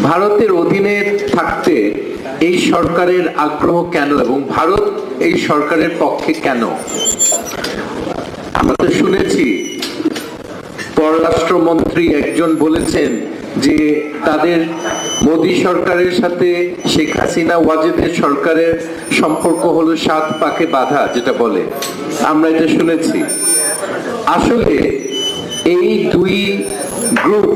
ভারতের অধীনে থাকতে এই সরকারের আগ্রহ কেন এবং ভারত এই সরকারের পক্ষে কেন? আমরা তো শুনেছি পররাষ্ট্রমন্ত্রী একজন বলেছেন যে তাদের মোদী সরকারের সাথে শেখ হাসিনা ওয়াজেদের সরকারের সম্পর্ক হলো সাত পাকে বাঁধা, যেটা বলে আমরা এটা শুনেছি। আসলে এই দুই গ্রুপ,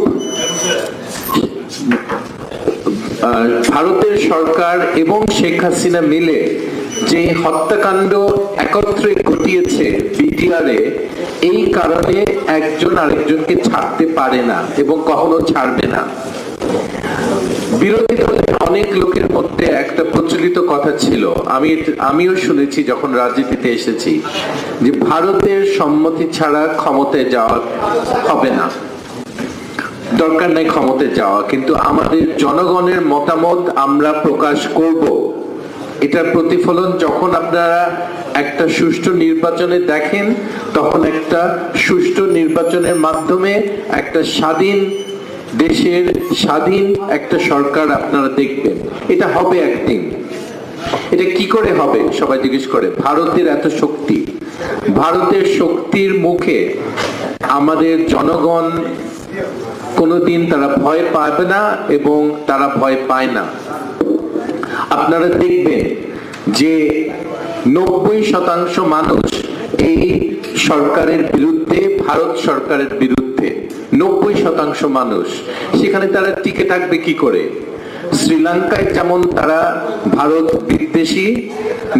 ভারতের সরকার এবং শেখ হাসিনা মিলে যে হত্যাকাণ্ড একত্রে ঘটিয়েছে বিটিআরে, এই কারণে একজন আরেকজনকে ছাড়তে পারে না এবং কখনো ছাড়বে না। বিরোধী দলের অনেক লোকের মধ্যে একটা প্রচলিত কথা ছিল, আমিও শুনেছি যখন রাজনীতিতে এসেছি, যে ভারতের সম্মতি ছাড়া ক্ষমতায় যাওয়া হবে না, দরকার নাই ক্ষমতায় যাওয়া, কিন্তু আমাদের জনগণের মতামত আমরা প্রকাশ করব। এটার প্রতিফলন যখন আপনারা একটা সুষ্ঠু নির্বাচনে দেখেন, তখন একটা সুষ্ঠু নির্বাচনের মাধ্যমে একটা স্বাধীন দেশের স্বাধীন একটা সরকার আপনারা দেখবেন। এটা হবে একদিন। এটা কি করে হবে সবাই জিজ্ঞেস করে। ভারতের এত শক্তি, ভারতের শক্তির মুখে আমাদের জনগণ কোনোদিন তারা ভয় পাবে না এবং তারা ভয় পায় না। আপনারা দেখবেন যে 90% মানুষ এই সরকারের বিরুদ্ধে, ভারত সরকারের বিরুদ্ধে 90% মানুষ। সেখানে তারা টিকে থাকবে কি করে? শ্রীলঙ্কায় যেমন তারা ভারত বিদ্বেষী,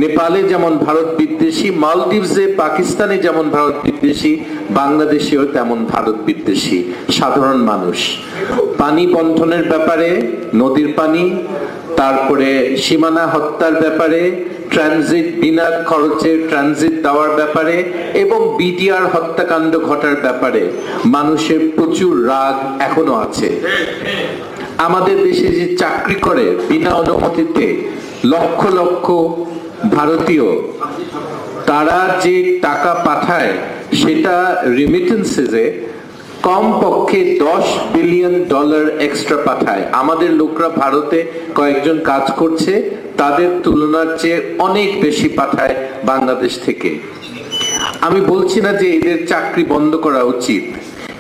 নেপালে যেমন ভারত বিদ্বেষী, মালদ্বীপে পাকিস্তানে যেমন ভারত বিদ্বেষী, বাংলাদেশেও তেমন ভারত বিদ্বেষী সাধারণ মানুষ। পানি বন্টনের ব্যাপারে, নদীর পানি, তারপরে সীমানা হত্যার ব্যাপারে, ট্রানজিট বিনা খরচে ট্রানজিট দেওয়ার ব্যাপারে এবং বিটিআর হত্যাকাণ্ড ঘটার ব্যাপারে মানুষের প্রচুর রাগ এখনো আছে। আমাদের দেশে যে চাকরি করে বিনা অনুমতিতে লক্ষ লক্ষ ভারতীয়, তারা যে টাকা পাঠায় সেটা রিমিটেন্সে কম পক্ষে $10 বিলিয়ন এক্সট্রা পাঠায়। আমাদের লোকরা ভারতে কয়েকজন কাজ করছে, তাদের তুলনার চেয়ে অনেক বেশি পাঠায় বাংলাদেশ থেকে। আমি বলছি না যে এদের চাকরি বন্ধ করা উচিত,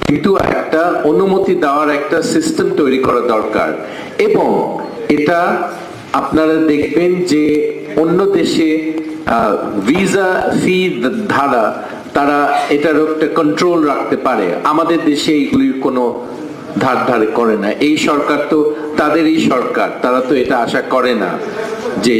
কিন্তু একটা অনুমতি দেওয়ার একটা সিস্টেম তৈরি করা দরকার। এবং এটা আপনারা দেখবেন যে অন্য দেশে ভিসা ফি ধারা তারা এটার একটা কন্ট্রোল রাখতে পারে। আমাদের দেশে এইগুলির কোনো ধারে করে না। এই সরকার তো তাদেরই সরকার, তারা তো এটা আশা করে না যে